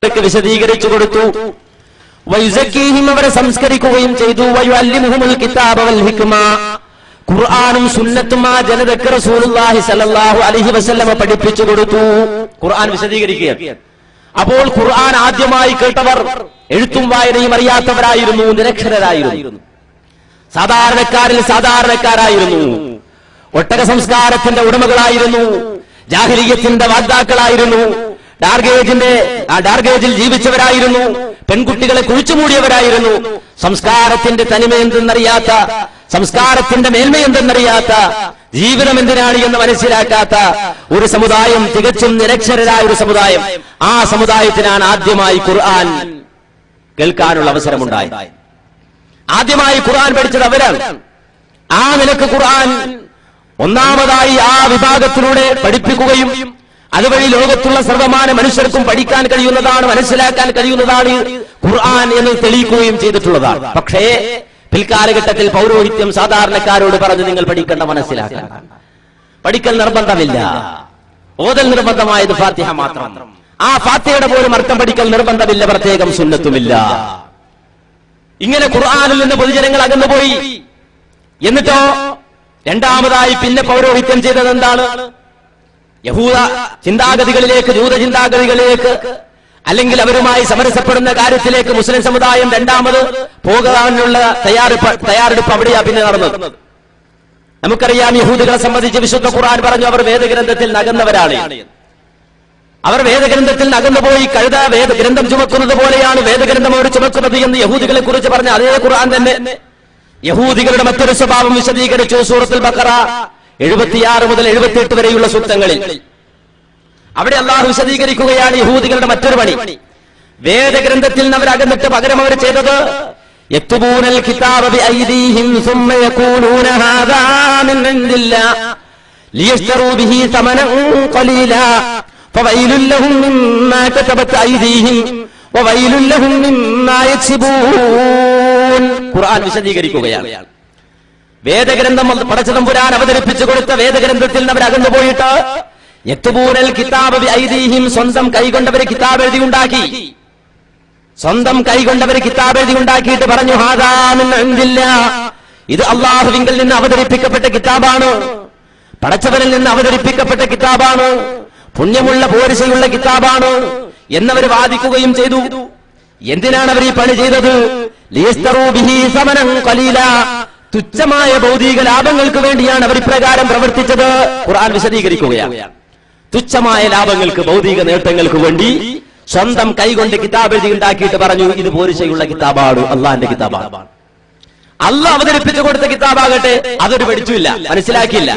വിശദീകരിച്ചു കൊടുത്തു. വയുസക്കീഹിം അവരെ സംസ്കരിക്കുകയും ചെയ്തു. വയുഅല്ലിമുഹുൽ കിതാബ വൽ ഹിക്മ ഖുർആനും സുന്നത്തും ആ ജനതക്ക് റസൂലുള്ളാഹി സ്വല്ലല്ലാഹു അലൈഹി വസല്ലമ പഠിപ്പിച്ചു കൊടുത്തു. ഖുർആൻ വിശദീകരിക്കുകയാണ്. അപ്പോൾ ഖുർആൻ ആദ്യമായി കേട്ടവർ എഴുത്തും വായനയും അറിയാത്തവരായിരുന്നു, നിരക്ഷരരായിരുന്നു, സാധാരണക്കാരിൽ സാധാരണക്കാരായിരുന്നു, ഒട്ടക സംസ്കാരത്തിന്റെ ഉടമകളായിരുന്നു, ജാഹിലിയ്യത്തിന്റെ വാഗ്ദാക്കളായിരുന്നു, ഡാർഗേജിൽ ജീവിച്ചവരായിരുന്നു, പെൺകുട്ടികളെ കുഴിച്ചുമൂടിയവരായിരുന്നു, സംസ്കാരത്തിന്റെ തനിമ എന്തെന്നറിയാത്ത, സംസ്കാരത്തിന്റെ മേന്മ എന്തെന്നറിയാത്ത, ജീവിതം എന്തിനാണ് എന്ന് മനസ്സിലാക്കാത്ത ഒരു സമുദായം, തികച്ചും നിരക്ഷരരായ ഒരു സമുദായം. ആ സമുദായത്തിനാണ് ആദ്യമായി ഖുർആൻ കേൾക്കാനുള്ള അവസരമുണ്ടായത്. ആദ്യമായി ഖുർആൻ പഠിച്ചത് അവരാണ്. ആ നിലക്ക് ഖുർആൻ ഒന്നാമതായി ആ വിഭാഗത്തിലൂടെ പഠിപ്പിക്കുകയും അതുവഴി ലോകത്തുള്ള സർവമാന മനുഷ്യർക്കും പഠിക്കാൻ കഴിയുന്നതാണ്, മനസ്സിലാക്കാൻ കഴിയുന്നതാണ് ഖുർആൻ എന്ന് തെളിയിക്കുകയും ചെയ്തിട്ടുള്ളതാണ്. പക്ഷേ പിൽക്കാലഘട്ടത്തിൽ പൗരോഹിത്യം സാധാരണക്കാരോട് പറഞ്ഞു നിങ്ങൾ പഠിക്കേണ്ട, മനസ്സിലാക്കാൻ. പഠിക്കൽ നിർബന്ധമില്ല, ഓതൽ നിർബന്ധമായത് ഫാത്തിഹ മാത്രം. ആ ഫാത്തിഹയുടെ പോലും അർത്ഥം പഠിക്കൽ നിർബന്ധമില്ല, പ്രത്യേകം സുന്നത്തുമില്ല. ഇങ്ങനെ ഖുർആനിൽ നിന്ന് പൊതുജനങ്ങൾ അകന്നുപോയി. എന്നിട്ടോ രണ്ടാമതായി പിന്നെ പൗരോഹിത്യം ചെയ്തത് എന്താണ്? യഹൂദ ചിന്താഗതികളിലേക്ക്, ജൂത ചിന്താഗതികളിലേക്ക്, അല്ലെങ്കിൽ അവരുമായി സമരസപ്പെടുന്ന കാര്യത്തിലേക്ക് മുസ്ലിം സമുദായം രണ്ടാമത് പോകാനുള്ള തയ്യാറെടുപ്പ് അവിടെയാ പിന്നെ നടന്നത്. നമുക്കറിയാം, യഹൂദികളെ സംബന്ധിച്ച് വിശുദ്ധ ഖുർആൻ പറഞ്ഞു അവർ വേദഗ്രന്ഥത്തിൽ നകന്നവരാണ്. അവർ വേദഗ്രന്ഥത്തിൽ നകന്നുപോയി. കഴുത വേദഗ്രന്ഥം ചുമക്കുന്നത് പോലെയാണ് വേദഗ്രന്ഥം അവർ ചുമക്കുന്നത് എന്ന് യഹൂദികളെ കുറിച്ച് പറഞ്ഞ അതേ ഖുർആൻ തന്നെ യഹൂദികളുടെ മറ്റൊരു സ്വഭാവം വിശദീകരിച്ചു സൂറത്തുൽ ബഖറ 76 മുതൽ 78 വരെയുള്ള സൂക്തങ്ങളിൽ. അവിടെ അള്ളാഹു വിശദീകരിക്കുകയാണ് യഹൂദികളുടെ മറ്റൊരു പണി. വേദഗ്രന്ഥത്തിൽ നിന്ന് അവരകന്നിട്ട് പകരം അവർ ചെയ്തത് യക്തുബൂനൽ കിതാബ ബിഐദീഹിം സുമ്മ യഖൂലൂന ഹാദാ മിൻ ഇൻദില്ലാഹ് ലിയശ്തറൂ ബിഹി സമനൻ ഖലീലാ ഫവൈലുൽ ലഹും മിമ്മാ കതബത് ഐദീഹിം വവൈലുൽ ലഹും മിമ്മാ യക്സിബൂൻ. ഖുർആൻ വിശദീകരിക്കുകയാണ്. വേദഗ്രന്ഥം പടച്ചതമ്പുരാൻ അവതരിപ്പിച്ചു കൊടുത്ത വേദഗ്രന്ഥത്തിൽ നിന്ന് അവരകന്നുപോയിട്ട് യക്തുബൂനൽ കിതാബ ബിഐദീഹിം സ്വന്തം കൈകൊണ്ടവര് കിതാബ് എഴുതി ഉണ്ടാക്കി. സ്വന്തം കൈകൊണ്ടവര് കിതാബ് എഴുതി ഉണ്ടാക്കിയിട്ട് പറഞ്ഞു ഹാദാ മിൻ ഇൻദില്ലാഹ്, ഇത് അല്ലാഹുവിങ്കൽ നിന്ന് അവതരിപ്പിക്കപ്പെട്ട കിതാബാണ്, പടച്ചവനിൽ നിന്ന് അവതരിപ്പിക്കപ്പെട്ട കിതാബാണ്, പുണ്യമുള്ള പോരിശയുള്ള കിതാബാണ് എന്നവർ വാദിക്കുകയും ചെയ്തു. എന്തിനാണ് അവർ ഈ പണി ചെയ്തത്? ലിയസ്തറൂ ബിഹി സമനൻ ഖലീലാ, തുച്ഛമായ ഭൗതിക ലാഭങ്ങൾക്ക് വേണ്ടിയാണ് അവർ ഇപ്രകാരം പ്രവർത്തിച്ചത്. ഖുർആൻ വിശദീകരിക്കുകയാണ്. തുച്ഛമായ ലാഭങ്ങൾക്ക്, ഭൗതിക നേട്ടങ്ങൾക്ക് വേണ്ടി സ്വന്തം കൈകൊണ്ട് കിതാബ് എഴുതി ഉണ്ടാക്കിയിട്ട് പറഞ്ഞു ഇത് പോരിശയുള്ള കിതാബാണ്, അള്ളാന്റെ കിതാബാണ്. അള്ളാഹ് അവതരിപ്പിച്ചു കൊടുത്ത കിതാബാകട്ടെ അതൊരു പഠിച്ചില്ല, മനസ്സിലാക്കിയില്ല.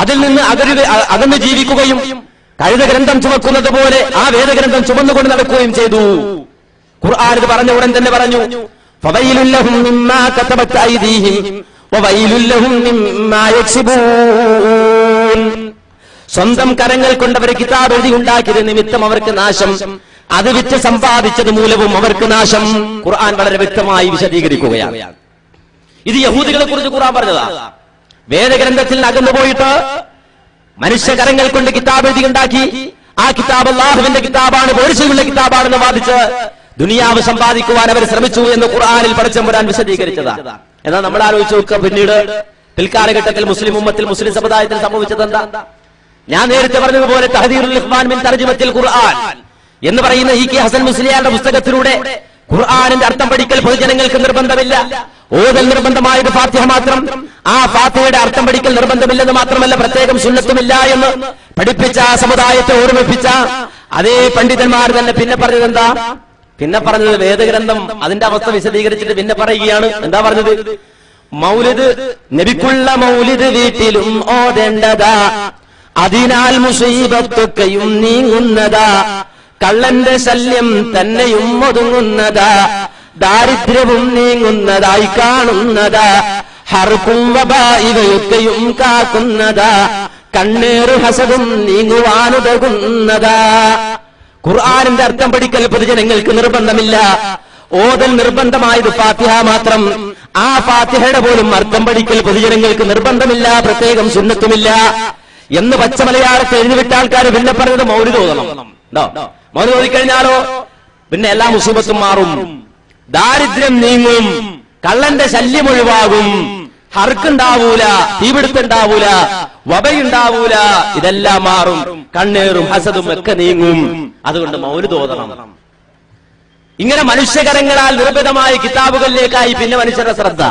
അതിൽ നിന്ന് അകന്ന് ജീവിക്കുകയും കഴുത ഗ്രന്ഥം ചുമക്കുന്നത് പോലെ ആ വേദഗ്രന്ഥം ചുമന്നുകൊണ്ട് നടക്കുകയും ചെയ്തു. ഖുർആൻ ഇത് പറഞ്ഞ ഉടൻ തന്നെ പറഞ്ഞു ഫവൈലുൽ ലഹും മിമ്മാ കതബത് ഐദീഹിം വവൈലുൽ ലഹും മിമ്മാ യക്സിബൂൻ. സ്വന്തം കരങ്ങൾ കൊണ്ടവർ കിതാബ് എഴുതി ഉണ്ടാക്കിയത് നിമിത്തം അവർക്ക് നാശം, അത് വിറ്റ് സമ്പാദിച്ചത് മൂലവും അവർക്ക് നാശം. ഖുർആൻ വളരെ വ്യക്തമായി വിശദീകരിക്കുകയാണ്. ഇത് യഹൂദികളെ കുറിച്ച് ഖുർആൻ പറഞ്ഞതാ. വേദഗ്രന്ഥത്തിൽ അകന്നുപോയിട്ട് മനുഷ്യകരങ്ങൾ കൊണ്ട് കിതാബ് എഴുതി ഉണ്ടാക്കി. ആ കിതാബ് അല്ലാഹുവിന്റെ കിതാബാണ്, പോരിശയുള്ള കിതാബാണെന്ന് വാദിച്ച് ദുനിയാവ് സമ്പാദിക്കുവാൻ അവർ ശ്രമിച്ചു എന്ന് ഖുർആനിൽ പടച്ചതമ്പുരാൻ വിശദീകരിച്ചതാ. എന്നാൽ നമ്മൾ ആലോചിച്ച് നോക്കുക, പിന്നീട് പിൽക്കാലഘട്ടത്തിൽ മുസ്ലിം ഉമ്മത്തിൽ, മുസ്ലിം സമുദായത്തിൽ സംഭവിച്ചത് എന്താ? ഞാൻ നേരത്തെ പറഞ്ഞതുപോലെ തഹദീറുൽ ഇഖ്വാൻ മിൻ തർജമത്തിൽ ഖുർആൻ എന്ന് പറയുന്ന ഇ കെ ഹസൻ മുസ്ലിയാരുടെ പുസ്തകത്തിലൂടെ ഖുർആനിന്റെ അർത്ഥം പഠിക്കൽ പൊതുജനങ്ങൾക്ക് നിർബന്ധമില്ല, ഓതൽ നിർബന്ധമായത് ഫാത്തിഹ മാത്രം. ആ ഫാത്തിഹയുടെ അർത്ഥം പഠിക്കൽ നിർബന്ധമില്ലെന്ന് മാത്രമല്ല പ്രത്യേകം സുന്നത്തുമില്ല എന്ന് പഠിപ്പിച്ച ആ സമുദായത്തെ ഓർമ്മിപ്പിച്ച അതേ പണ്ഡിതന്മാർ തന്നെ പിന്നെ പറഞ്ഞത് എന്താ? പിന്നെ പറഞ്ഞത് വേദഗ്രന്ഥം അതിന്റെ അവസ്ഥ വിശദീകരിച്ചിട്ട് പിന്നെ പറയുകയാണ്. എന്താ പറഞ്ഞത്? മൗലിദ് നബിക്കുള്ള മൗലിദ് വീട്ടിലും ഓതേണ്ടതാ, അതിനാൽ മുസീബത്തൊക്കെയും നീങ്ങുന്നതാ, കള്ളന്റെ ശല്യം തന്നെയും ഒതുങ്ങുന്നതാ, ദാരിദ്ര്യവും നീങ്ങുന്നതായി കാണുന്നതാ, ഹർക്കും വബാ ഇവയൊക്കെയും കാക്കുന്നതാ, കണ്ണേറ് ഹസദും നീങ്ങുവാനുതകുന്നതാ. ഖുർആനിന്റെ അർത്ഥം പഠിക്കൽ പൊതുജനങ്ങൾക്ക് നിർബന്ധമില്ല, ഓതൽ നിർബന്ധമായത് ഫാത്തിഹ മാത്രം. ആ ഫാത്തിഹയുടെ പോലും അർത്ഥം പഠിക്കൽ പൊതുജനങ്ങൾക്ക് നിർബന്ധമില്ല, പ്രത്യേകം സുന്നത്തുമില്ല എന്ന് പച്ച മലയാളത്തിൽ എഴുതിവിട്ട ആൾക്കാർ പിന്നെ പറഞ്ഞത് മൗലിദ് ഓതണം. മൗലിദ് ഓതിക്കഴിഞ്ഞാലോ പിന്നെ എല്ലാ മുസീബത്തും മാറും, ദാരിദ്ര്യം നീങ്ങും, കള്ളന്റെ ശല്യം ഒഴിവാകും, ഹർക്കുണ്ടാവൂല, തീപിടുത്തുണ്ടാവൂല, വബയുണ്ടാവൂല, ഇതെല്ലാം മാറും, കണ്ണേറും ഹസദും ഒക്കെ നീങ്ങും. അതുകൊണ്ട് മൗലിദ് ഓതണം. ഇങ്ങനെ മനുഷ്യകരങ്ങളാൽ നിർമ്മിതമായ കിതാബുകളിലേക്കായി പിന്നെ മനുഷ്യരുടെ ശ്രദ്ധ.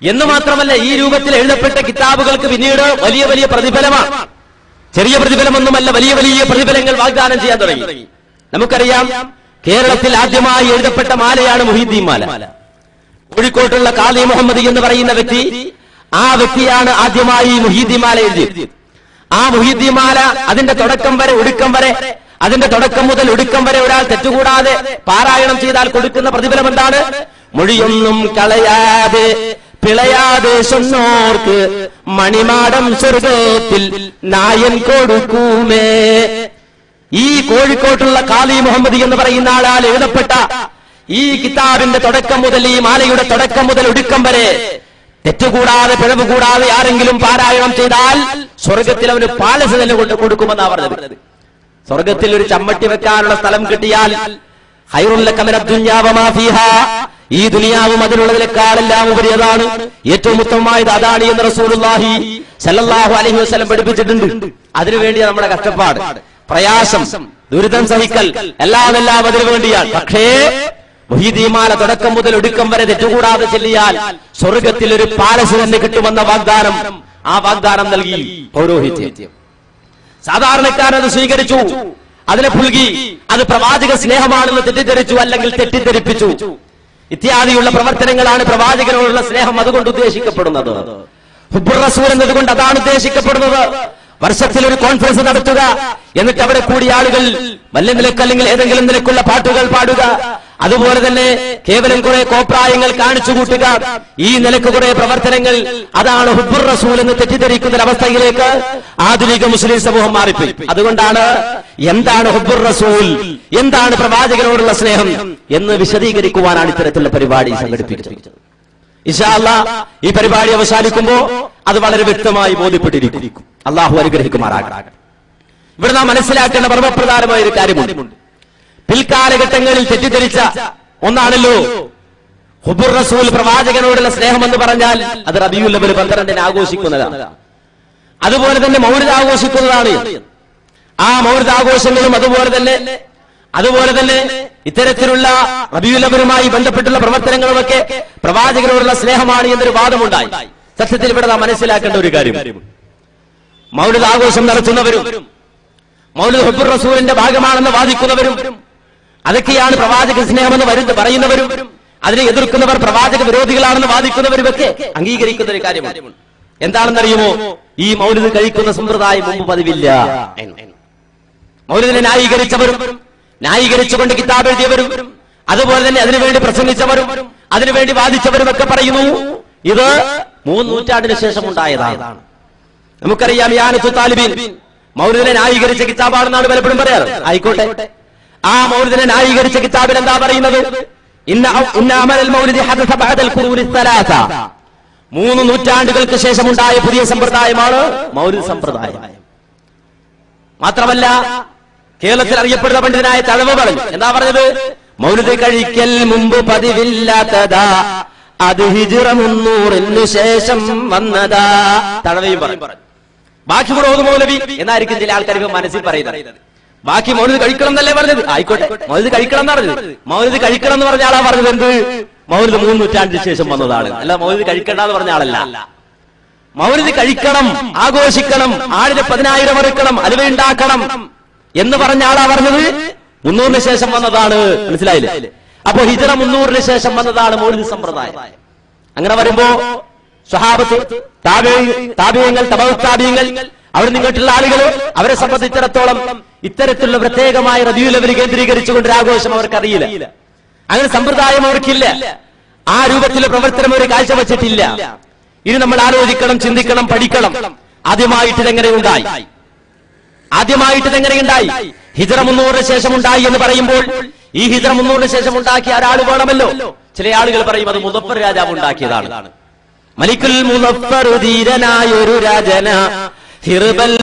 എന്ന് മാത്രമല്ല, ഈ രൂപത്തിൽ എഴുതപ്പെട്ട കിതാബുകൾക്ക് പിന്നീട് വലിയ വലിയ പ്രതിഫലമാണ്. ചെറിയ പ്രതിഫലമൊന്നുമല്ല, വലിയ വലിയ പ്രതിഫലങ്ങൾ വാഗ്ദാനം ചെയ്യാൻ തുടങ്ങി. നമുക്കറിയാം, കേരളത്തിൽ ആദ്യമായി എഴുതപ്പെട്ട മാലയാണ് മുഹീദ്ദീൻ മാല. കോഴിക്കോട്ടുള്ള ഖാദി മുഹമ്മദ് എന്ന് പറയുന്ന വ്യക്തി, ആ വ്യക്തിയാണ് ആദ്യമായി മുഹീദ്ദീൻ മാല എഴുതിയത്. ആ മുഹീദ്ദീൻ മാല അതിന്റെ തുടക്കം വരെ ഒടുക്കം വരെ, അതിന്റെ തുടക്കം മുതൽ ഒടുക്കം വരെ ഒരാൾ തെറ്റുകൂടാതെ പാരായണം ചെയ്താൽ കൊടുക്കുന്ന പ്രതിഫലം എന്താണ്? മൊഴിയൊന്നും കളയാതെ പിളയാതെ സ്വന്നോർക്ക് മണിമാടം സ്വർഗത്തിൽ നായൻ കൊടുക്കുമേ. ഈ കോഴിക്കോട്ടുള്ള ഖാദി മുഹമ്മദ് എന്ന് പറയുന്ന ആളാൽ എഴുതപ്പെട്ട ഈ കിതാബിന്റെ തുടക്കം മുതൽ, ഈ മാലയുടെ തുടക്കം മുതൽ ഒടുക്കം വരെ തെറ്റുകൂടാതെ പിഴവ് കൂടാതെ ആരെങ്കിലും പാരായണം ചെയ്താൽ സ്വർഗത്തിൽ അവന് പാലസ് തന്നെ കൊണ്ട് കൊടുക്കുമെന്നാണ് പറഞ്ഞത്. സ്വർഗത്തിൽ ഒരു ചമ്മട്ടി വെക്കാനുള്ള സ്ഥലം കിട്ടിയാൽ ഖൈറുൽ ലക മിനദ് ദുനിയാ വമാ ഫീഹാ, ഈ ദുനിയാവും അതിനുള്ളതിനേക്കാളെല്ലാം ഉപരി അതാണ്, ഏറ്റവും ഉത്തമമായത് അതാണ് എന്ന് റസൂലുള്ളാഹി സല്ലല്ലാഹു അലൈഹി വസല്ലം പഠിപ്പിച്ചിട്ടുണ്ട്. അതിനുവേണ്ടി നമ്മുടെ കഷ്ടപ്പാട്, പ്രയാസം, ദുരിതം സഹിക്കൽ എല്ലാം അതിനു വേണ്ടിയാണ്. പക്ഷേ മുഹീദ്ദീൻ മാല തുടക്കം മുതൽ ഒടുക്കം വരെ തെറ്റുകൂടാതെ ചെല്ലിയാൽ സ്വർഗത്തിൽ ഒരു പാലസ് തന്നെ കിട്ടുമെന്ന വാഗ്ദാനം, ആ വാഗ്ദാനം നൽകി പൗരോഹിത്യം. സാധാരണക്കാരത് സ്വീകരിച്ചു, അതിനെ പുൽകി, അത് പ്രവാചക സ്നേഹമാണെന്ന് തെറ്റിദ്ധരിച്ചു, അല്ലെങ്കിൽ തെറ്റിദ്ധരിപ്പിച്ചു. ഇത്യാദിയുള്ള പ്രവർത്തനങ്ങളാണ് പ്രവാചകനോടുള്ള സ്നേഹം അതുകൊണ്ട് ഉദ്ദേശിക്കപ്പെടുന്നത്. ഹുബ്ബുർ റസൂൽ എന്നതുകൊണ്ട് അതാണ് ഉദ്ദേശിക്കപ്പെടുന്നത്. വർഷത്തിൽ ഒരു കോൺഫറൻസ് നടത്തുക, എന്നിട്ട് അവിടെ കൂടിയ ആളുകൾ വല്ല നിലക്ക് അല്ലെങ്കിൽ ഏതെങ്കിലും നിലക്കുള്ള പാട്ടുകൾ പാടുക, അതുപോലെ തന്നെ കേവലം കുറെ കോപ്രായങ്ങൾ കാണിച്ചു കൂട്ടുക, ഈ നിലക്ക് കുറെ പ്രവർത്തനങ്ങൾ, അതാണ് ഹുബ്ബുർ റസൂൽ എന്ന് തെറ്റിദ്ധരിക്കുന്ന അവസ്ഥയിലേക്ക് ആധുനിക മുസ്ലിം സമൂഹം മാറിപ്പോയി. അതുകൊണ്ടാണ് എന്താണ് ഹുബ്ബുർ റസൂൽ, എന്താണ് പ്രവാചകനോടുള്ള സ്നേഹം എന്ന് വിശദീകരിക്കുവാനാണ് ഇത്തരത്തിലുള്ള പരിപാടി സംഘടിപ്പിച്ചത്. ഇൻഷാ അല്ലാഹ് ഈ പരിപാടി അവസാനിക്കുമ്പോൾ അത് വളരെ വ്യക്തമായി ബോധ്യപ്പെട്ടിരിക്കും. അള്ളാഹു അനുഗ്രഹിക്കുമാറാകട്ടെ. ഇവിടെ നാം മനസ്സിലാക്കേണ്ട പരമപ്രധാനമായ ഒരു കാര്യമുണ്ട്. പിൽക്കാലഘട്ടങ്ങളിൽ തെറ്റിദ്ധരിച്ച ഒന്നാണല്ലോ ഹുബ്ബുർ റസൂൽ, പ്രവാചകനോടുള്ള സ്നേഹം എന്ന് പറഞ്ഞാൽ അത് റബീഉൽ അവ്വൽ 12 ആഘോഷിക്കുന്നതാണ്. അതുപോലെ തന്നെ മൗലിദ് ആഘോഷിക്കുന്നതാണ്. ആ മൗലിദ് ആഘോഷങ്ങളും അതുപോലെ തന്നെ ഇത്തരത്തിലുള്ള റബീഉൽ അവ്വലുമായി ബന്ധപ്പെട്ടുള്ള പ്രവർത്തനങ്ങളുമൊക്കെ പ്രവാചകനോടുള്ള സ്നേഹമാണ് എന്നൊരു വാദമുണ്ടായി. സത്യത്തിൽ ഇവിടെ നാം മനസ്സിലാക്കേണ്ട ഒരു കാര്യം, മൗലിദ് ആഘോഷം നടത്തുന്നവരും മൗലിദ് ഹുബ്ബുർ റസൂലിന്റെ ഭാഗമാണെന്ന് വാദിക്കുന്നവരും, അതൊക്കെയാണ് പ്രവാചക സ്നേഹമെന്ന് പറയുന്നവരും, അതിനെ എതിർക്കുന്നവർ പ്രവാചക വിരോധികളാണെന്ന് വാദിക്കുന്നവരുമൊക്കെ അംഗീകരിക്കുന്ന ഒരു കാര്യമാണ്. എന്താണെന്നറിയുമോ? ഈ മൗലിദ് കഴിക്കുന്ന സമ്പ്രദായം മുമ്പ് പതിവില്ല. മൗലിദിനെ ന്യായീകരിച്ചുകൊണ്ട് കിതാബ് എഴുതിയവരും, അതുപോലെ തന്നെ അതിനുവേണ്ടി പ്രസംഗിച്ചവരും, അതിനുവേണ്ടി വാദിച്ചവരും ഒക്കെ പറയുന്നു ഇത് 3 നൂറ്റാണ്ടിന് ശേഷം ഉണ്ടായതാണ്. നമുക്കറിയാം, യാനത്തു താലിബീൻ മൗലിദിനെ ന്യായീകരിച്ച കിതാബാണെന്നാണ് പലപ്പോഴും പറയാറ്. ആയിക്കോട്ടെ, ആ മൗലിദിനെ ന്യായീകരിച്ച കിതാബിൽ എന്താ പറയുന്നത്? ഇന്ന അമലൽ മൗലിദി ഹദസ ബഅദൽ ഖുറൂനി സലാസ, 3 നൂറ്റാണ്ടുകൾക്ക് ശേഷമുണ്ടായ പുതിയ സമ്പ്രദായമാണ് മൗലിദ് സമ്പ്രദായം. മാത്രമല്ല, കേരളത്തിൽ അറിയപ്പെടുന്ന പണ്ഡിതനായ തഴവ് പറഞ്ഞു. എന്താ പറഞ്ഞത്? മൗലിദ് കഴിക്കൽ മുമ്പ് പതിവില്ലാത്തതാ, അത് ഹിജ്റ 300 ശേഷം വന്നതാ. തഴവയും പറഞ്ഞു. ബാക്കി കൂടെ ഓതു മൗലവി എന്നായിരിക്കും ചില ആൾക്കാർക്ക് മനസ്സിൽ പറയുന്നത്. ബാക്കി മൗലിദ് കഴിക്കണം എന്നല്ലേ പറഞ്ഞത്? ആയിക്കോട്ടെ, മൗലിദ് കഴിക്കണം എന്ന് പറഞ്ഞത്. മൗലിദ് കഴിക്കണം എന്ന് പറഞ്ഞ ആളാ പറഞ്ഞത് എന്ത്? മൗലിദ് 3 നൂറ്റാണ്ടിന് ശേഷം വന്നതാണ്. അല്ല, മൗലിദ് കഴിക്കണ്ട എന്ന് പറഞ്ഞ ആളല്ല. മൗലിദ് കഴിക്കണം, ആഘോഷിക്കണം, ആടിന് 10,000 അറുക്കണം, അലുവ ഉണ്ടാക്കണം എന്ന് പറഞ്ഞ ആളാ പറഞ്ഞത് 300 ശേഷം വന്നതാണ്. മനസ്സിലായില്ലേ? അപ്പോ ഹിജ്റ 300 ശേഷം വന്നതാണ് മൗലിദ് സമ്പ്രദായം. അങ്ങനെ വരുമ്പോ സ്വഹാബത്ത്, താബിഈങ്ങൾ, തബഉ താബിഈങ്ങൾ, അവർ നിങ്ങോട്ടുള്ള ആളുകൾ, അവരെ സംബന്ധിച്ചിടത്തോളം ഇത്തരത്തിലുള്ള പ്രത്യേകമായ റബീഉൽ അവ്വൽ കേന്ദ്രീകരിച്ചുകൊണ്ട് ആഘോഷം അവർക്കറിയില്ല. അങ്ങനെ സമ്പ്രദായം അവർക്കില്ല. ആ രൂപത്തിലെ പ്രവർത്തനം അവർ കാഴ്ചവെച്ചിട്ടില്ല. ഇനി നമ്മൾ ആലോചിക്കണം, ചിന്തിക്കണം, പഠിക്കണം. ആദ്യമായിട്ട് ഇതെങ്ങനെയുണ്ടായി? ഹിജ്റ 300 ശേഷം ഉണ്ടായി എന്ന് പറയുമ്പോൾ ഈ ഹിജ്റ 300 ശേഷം ഉണ്ടാക്കിയ ഒരാൾ വേണമല്ലോ. ചില ആളുകൾ പറയും അത് മുദഫർ രാജാവ് ഉണ്ടാക്കിയതാണ്. മലിക്കുൽ മുദഫർ ധീരനായൊരു രാജന ഹിർബൽ